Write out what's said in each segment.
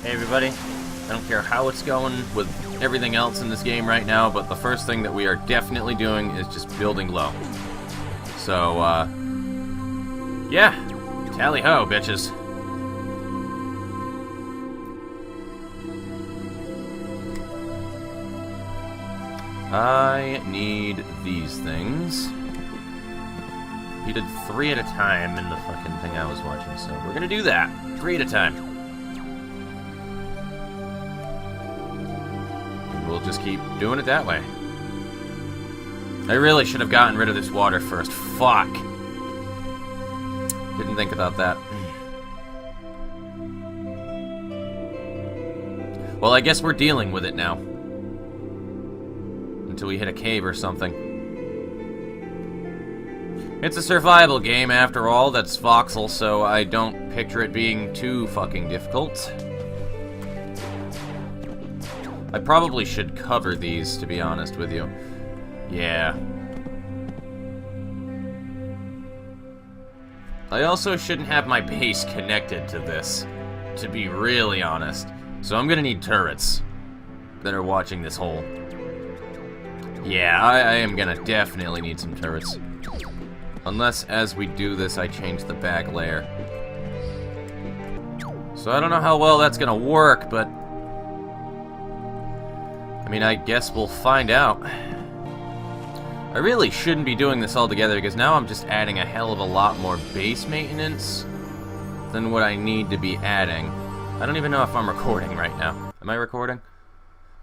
Hey everybody, I don't care how it's going with everything else in this game right now, but the first thing that we are definitely doing is just building low. So, yeah, tally-ho, bitches. I need these things. He did 3 at a time in the fucking thing I was watching, so we're gonna do that. 3 at a time. We'll just keep doing it that way. I really should have gotten rid of this water first. Fuck. Didn't think about that. Well, I guess we're dealing with it now. Until we hit a cave or something. It's a survival game, after all. That's voxel, so I don't picture it being too fucking difficult. I probably should cover these, to be honest with you. Yeah. I also shouldn't have my base connected to this, to be really honest. So I'm gonna need turrets that are watching this hole. Yeah, I am gonna definitely need some turrets. Unless, as we do this, I change the back layer. So I don't know how well that's gonna work, but I mean, I guess we'll find out. I really shouldn't be doing this all together, because now I'm just adding a hell of a lot more base maintenance than what I need to be adding. I don't even know if I'm recording right now. Am I recording?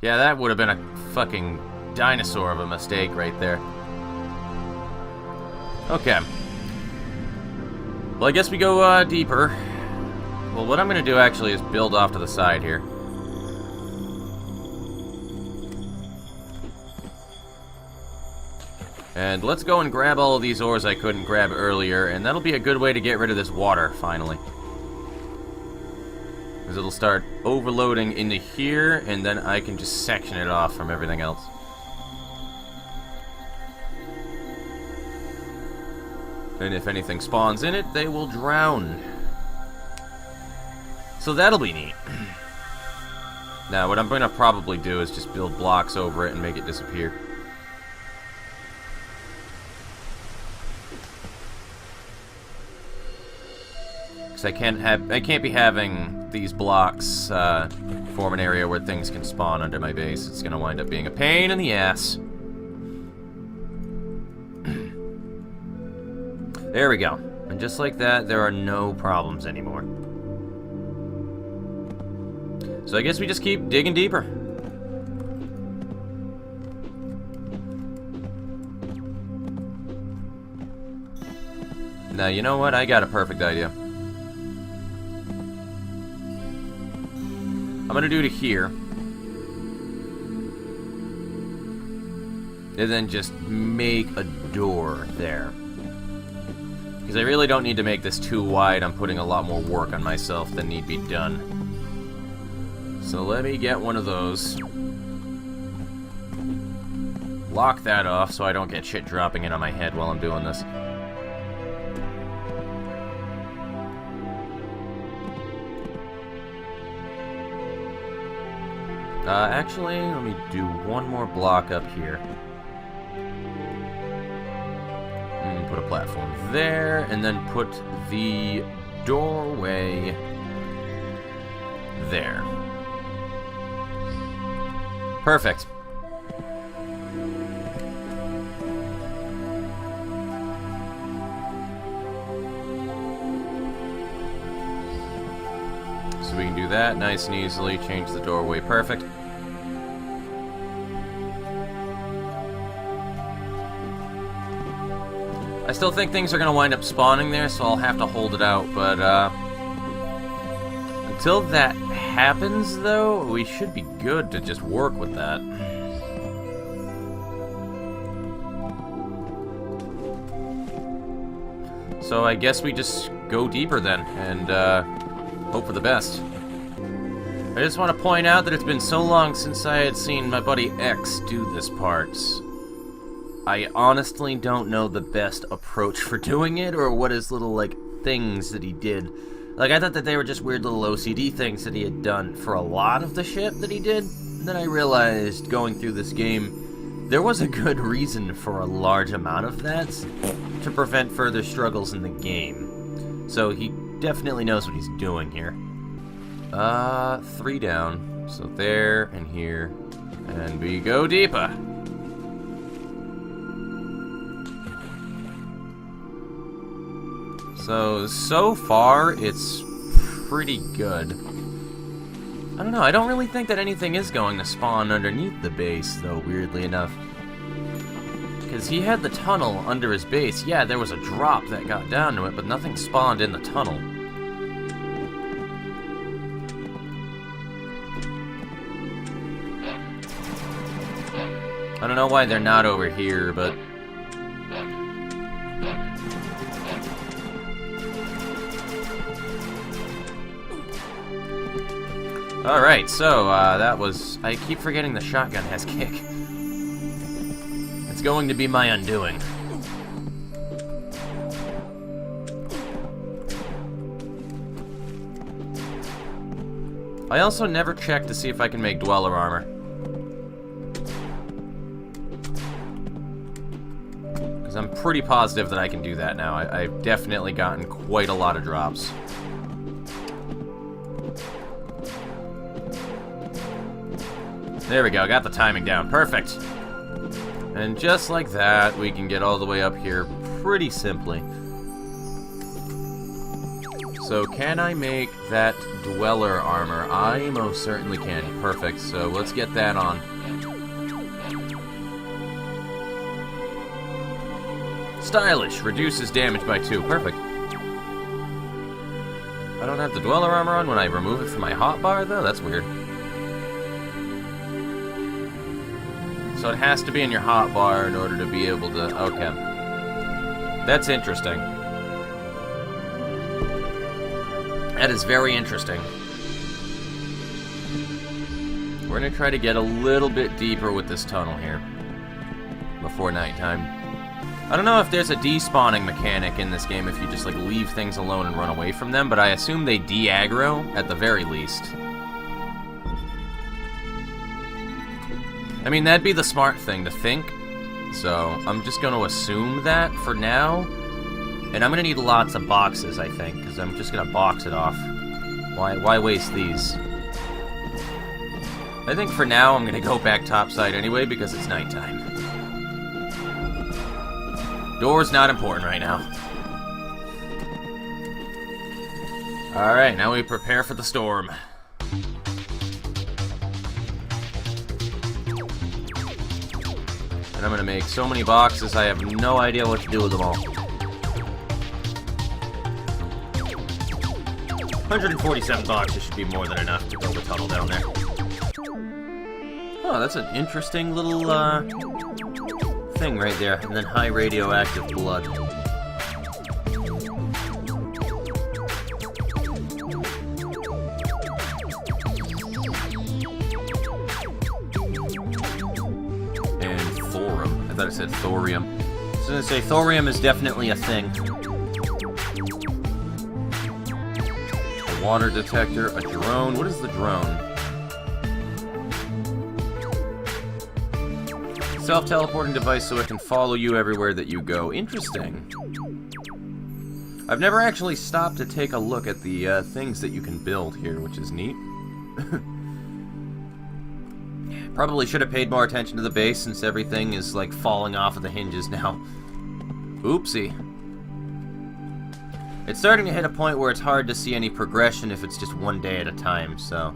Yeah, that would have been a fucking dinosaur of a mistake right there. Okay. Well, I guess we go deeper. Well, what I'm going to do actually is build off to the side here. And let's go and grab all of these ores I couldn't grab earlier, and that'll be a good way to get rid of this water, finally. Because it'll start overloading into here, and then I can just section it off from everything else. And if anything spawns in it, they will drown. So that'll be neat. Now, what I'm going to probably do is just build blocks over it and make it disappear. I can't be having these blocks form an area where things can spawn under my base. It's gonna wind up being a pain in the ass. There we go. And just like that, there are no problems anymore. So I guess we just keep digging deeper. Now, you know what? I got a perfect idea. I'm gonna do to here. And then just make a door there. Because I really don't need to make this too wide. I'm putting a lot more work on myself than need be done. So let me get one of those. Lock that off so I don't get shit dropping in on my head while I'm doing this. Actually, let me do one more block up here. And put a platform there, and then put the doorway there. Perfect. So we can do that nice and easily, change the doorway, perfect. I still think things are going to wind up spawning there, so I'll have to hold it out, but until that happens, though, we should be good to just work with that. So I guess we just go deeper then, and hope for the best. I just want to point out that it's been so long since I had seen my buddy X do this part. I honestly don't know the best approach for doing it, or what his little, like, things that he did. Like, I thought that they were just weird little OCD things that he had done for a lot of the shit that he did. And then I realized, going through this game, there was a good reason for a large amount of that to prevent further struggles in the game. So he definitely knows what he's doing here. 3 down. So there and here. And we go deeper. So far, it's pretty good. I don't know, I don't really think that anything is going to spawn underneath the base, though, weirdly enough. Because he had the tunnel under his base. Yeah, there was a drop that got down to it, but nothing spawned in the tunnel. I don't know why they're not over here, but... Alright, so, that was... I keep forgetting the shotgun has kick. It's going to be my undoing. I also never checked to see if I can make Dweller armor. Because I'm pretty positive that I can do that now. I've definitely gotten quite a lot of drops. There we go, got the timing down. Perfect. And just like that, we can get all the way up here pretty simply. So can I make that Dweller armor? I most certainly can. Perfect, so let's get that on. Stylish, reduces damage by 2. Perfect. I don't have the Dweller armor on when I remove it from my hotbar, though? That's weird. So it has to be in your hotbar in order to be able to... Okay. That's interesting. That is very interesting. We're going to try to get a little bit deeper with this tunnel here before nighttime. I don't know if there's a despawning mechanic in this game if you just like leave things alone and run away from them, but I assume they de-aggro at the very least. I mean, that'd be the smart thing to think, so I'm just going to assume that for now. And I'm going to need lots of boxes, I think, because I'm just going to box it off. Why waste these? I think for now I'm going to go back topside anyway because it's nighttime. Door's not important right now. Alright, now we prepare for the storm. And I'm gonna make so many boxes, I have no idea what to do with them all. 147 boxes should be more than enough to build a tunnel down there. Oh, that's an interesting little, thing right there. And then high radioactive blood. I thought it said thorium. I was gonna say, thorium is definitely a thing. A water detector, a drone. What is the drone? Self-teleporting device so it can follow you everywhere that you go. Interesting. I've never actually stopped to take a look at the things that you can build here, which is neat. Probably should have paid more attention to the base since everything is, like, falling off of the hinges now. Oopsie. It's starting to hit a point where it's hard to see any progression if it's just one day at a time, so...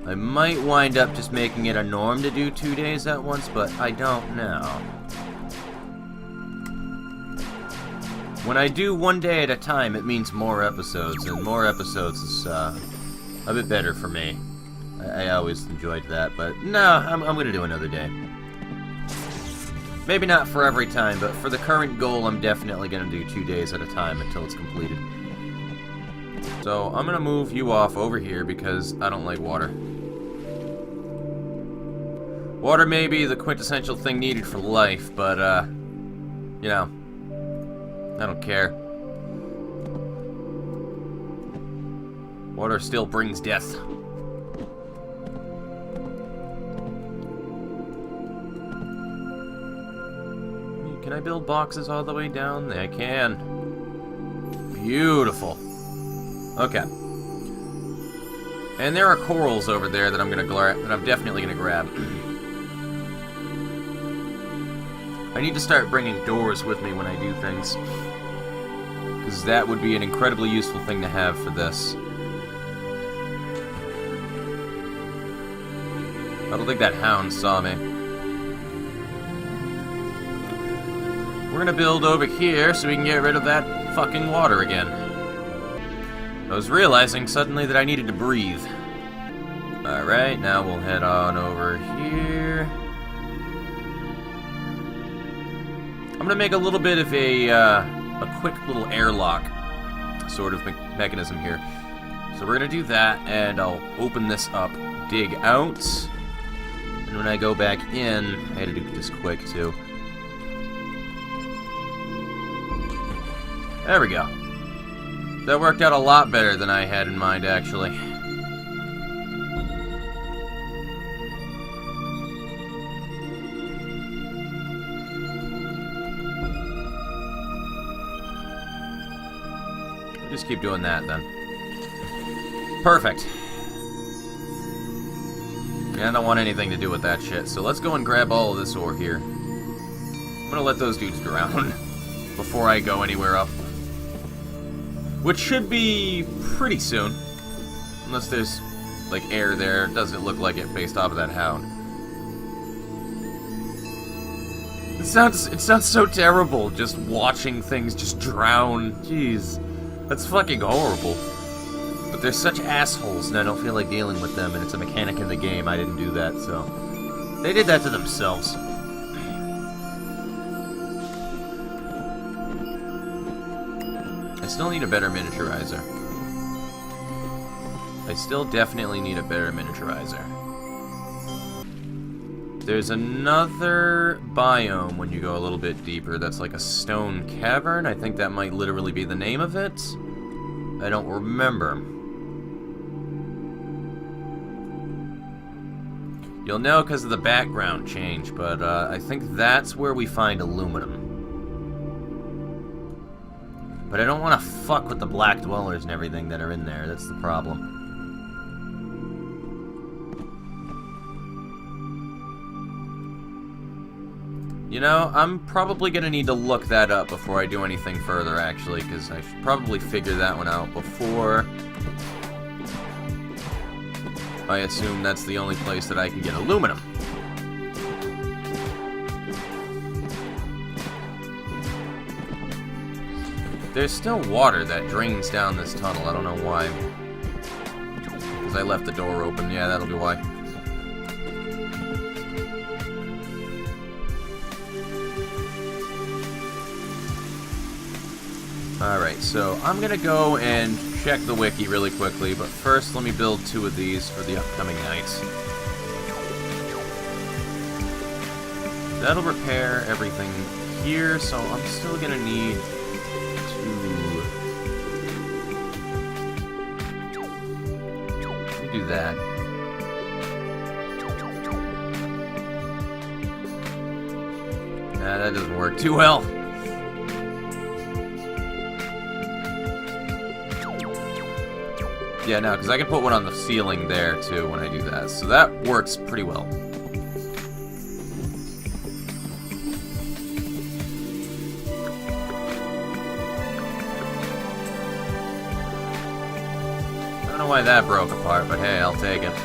I might wind up just making it a norm to do 2 days at once, but I don't know. When I do 1 day at a time, it means more episodes, and more episodes is, a bit better for me. I always enjoyed that, but no, I'm gonna do another day. Maybe not for every time, but for the current goal, I'm definitely gonna do 2 days at a time until it's completed. So, I'm gonna move you off over here because I don't like water. Water may be the quintessential thing needed for life, but, you know, I don't care. Water still brings death. Can I build boxes all the way down? I can. Beautiful. Okay. And there are corals over there that I'm definitely gonna grab. I need to start bringing doors with me when I do things, because that would be an incredibly useful thing to have for this. I don't think that hound saw me. We're gonna build over here so we can get rid of that fucking water again. I was realizing suddenly that I needed to breathe. Alright, now we'll head on over here. I'm gonna make a little bit of a quick little airlock sort of mechanism here. So we're gonna do that, and I'll open this up, dig out, and when I go back in, I had to do this quick too. There we go. That worked out a lot better than I had in mind, actually. We'll just keep doing that, then. Perfect. Yeah, I don't want anything to do with that shit, so let's go and grab all of this ore here. I'm gonna let those dudes drown before I go anywhere up. Which should be pretty soon. Unless there's, like, air there. It doesn't look like it based off of that hound. It sounds so terrible, just watching things just drown. Jeez. That's fucking horrible. But they're such assholes, and I don't feel like dealing with them, and it's a mechanic in the game. I didn't do that, so... They did that to themselves. I still need a better miniaturizer. I still definitely need a better miniaturizer. There's another biome when you go a little bit deeper that's like a stone cavern. I think that might literally be the name of it. I don't remember. You'll know because of the background change, but I think that's where we find aluminum. But I don't want to fuck with the black dwellers and everything that are in there. That's the problem. You know, I'm probably going to need to look that up before I do anything further, actually, because I should probably figure that one out before I assume that's the only place that I can get aluminum. There's still water that drains down this tunnel. I don't know why. Because I left the door open. Yeah, that'll be why. Alright, so I'm gonna go and check the wiki really quickly, but first let me build 2 of these for the upcoming nights. That'll repair everything here, so I'm still gonna need do that. Nah, that doesn't work too well. Yeah, no, because I can put one on the ceiling there, too, when I do that. So that works pretty well. I don't know why that broke apart, but hey, I'll take it.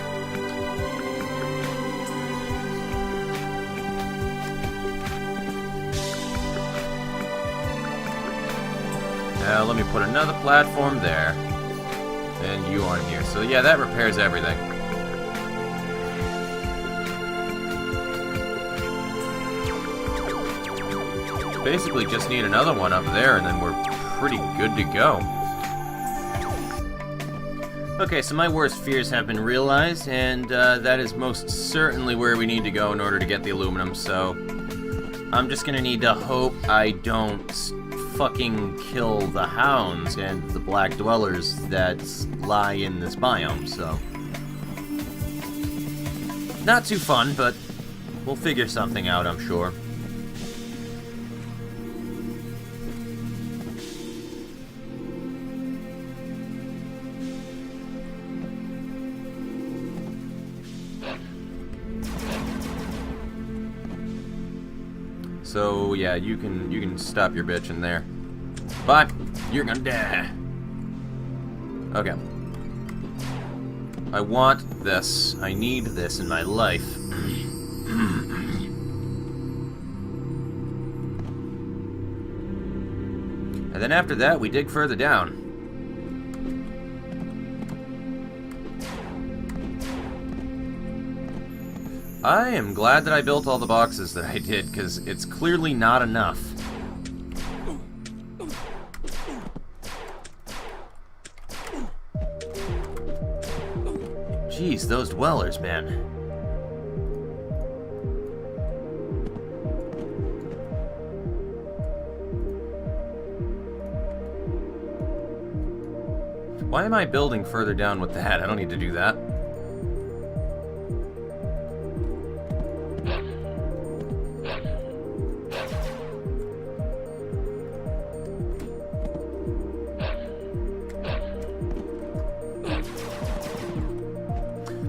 Now let me put another platform there. And you on here. So yeah, that repairs everything. Basically just need another one up there and then we're pretty good to go. Okay, so my worst fears have been realized, and that is most certainly where we need to go in order to get the aluminum, so I'm just gonna need to hope I don't fucking kill the hounds and the black dwellers that lie in this biome, so... Not too fun, but we'll figure something out, I'm sure. So yeah, you can stop your bitch in there. But you're gonna die. Okay. I want this. I need this in my life. And then after that, we dig further down. I am glad that I built all the boxes that I did, because it's clearly not enough. Jeez, those dwellers, man. Why am I building further down with that? I don't need to do that.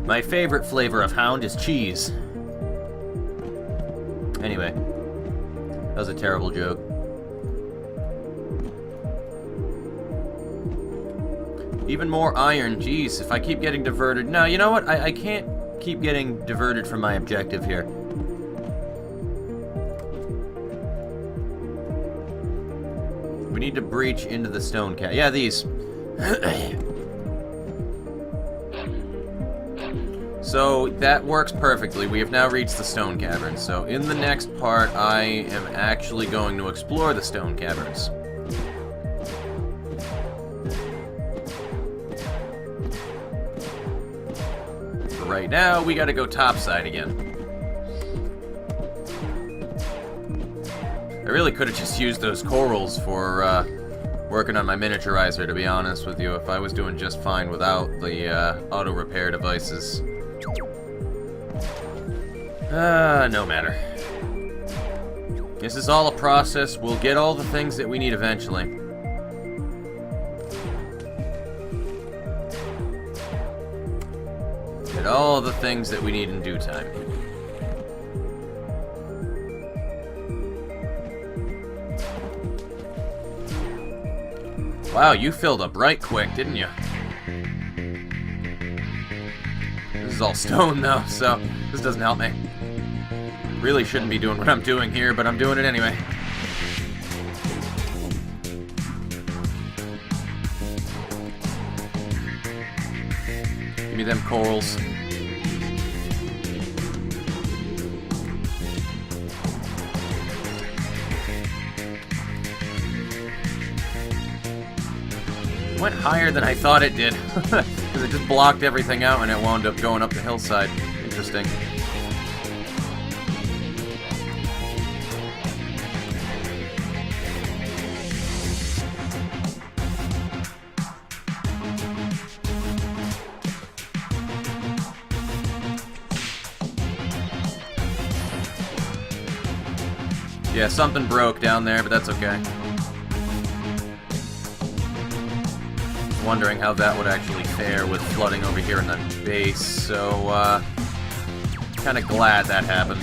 My favorite flavor of hound is cheese. Anyway, that was a terrible joke. Even more iron. Jeez, if I keep getting diverted... No, you know what? I can't keep getting diverted from my objective here. We need to breach into the stone cat. Yeah, these. So that works perfectly. We have now reached the stone caverns. So in the next part, I am actually going to explore the stone caverns. For right now, we gotta go topside again. I really could have just used those corals for working on my miniaturizer, to be honest with you, if I was doing just fine without the auto repair devices. No matter. This is all a process. We'll get all the things that we need eventually. Get all the things that we need in due time. Wow, you filled up right quick, didn't you? This is all stone, though, so this doesn't help me. Really shouldn't be doing what I'm doing here, but I'm doing it anyway. Give me them corals. It went higher than I thought it did, because it just blocked everything out and it wound up going up the hillside. Interesting. Yeah, something broke down there, but that's okay. Wondering how that would actually fare with flooding over here in the base, so, kind of glad that happened.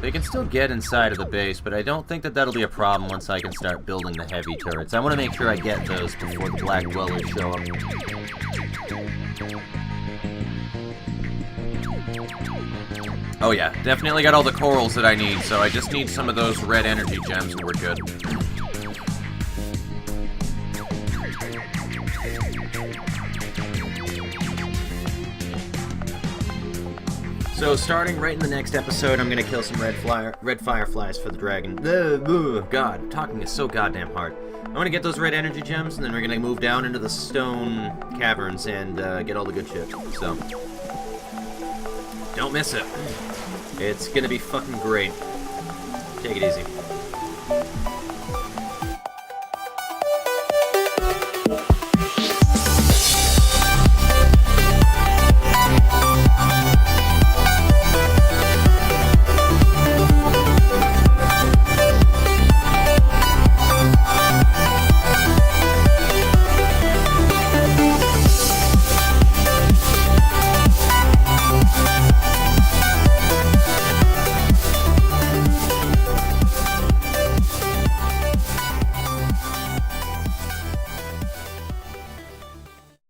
They can still get inside of the base, but I don't think that that'll be a problem once I can start building the heavy turrets. I want to make sure I get those before the black dwellers show up. Oh yeah, definitely got all the corals that I need, so I just need some of those red energy gems and we're good. So starting right in the next episode, I'm gonna kill some red fireflies for the dragon. God, talking is so goddamn hard. I'm gonna get those red energy gems, and then we're gonna move down into the stone caverns and get all the good shit. So don't miss it. It's gonna be fucking great. Take it easy.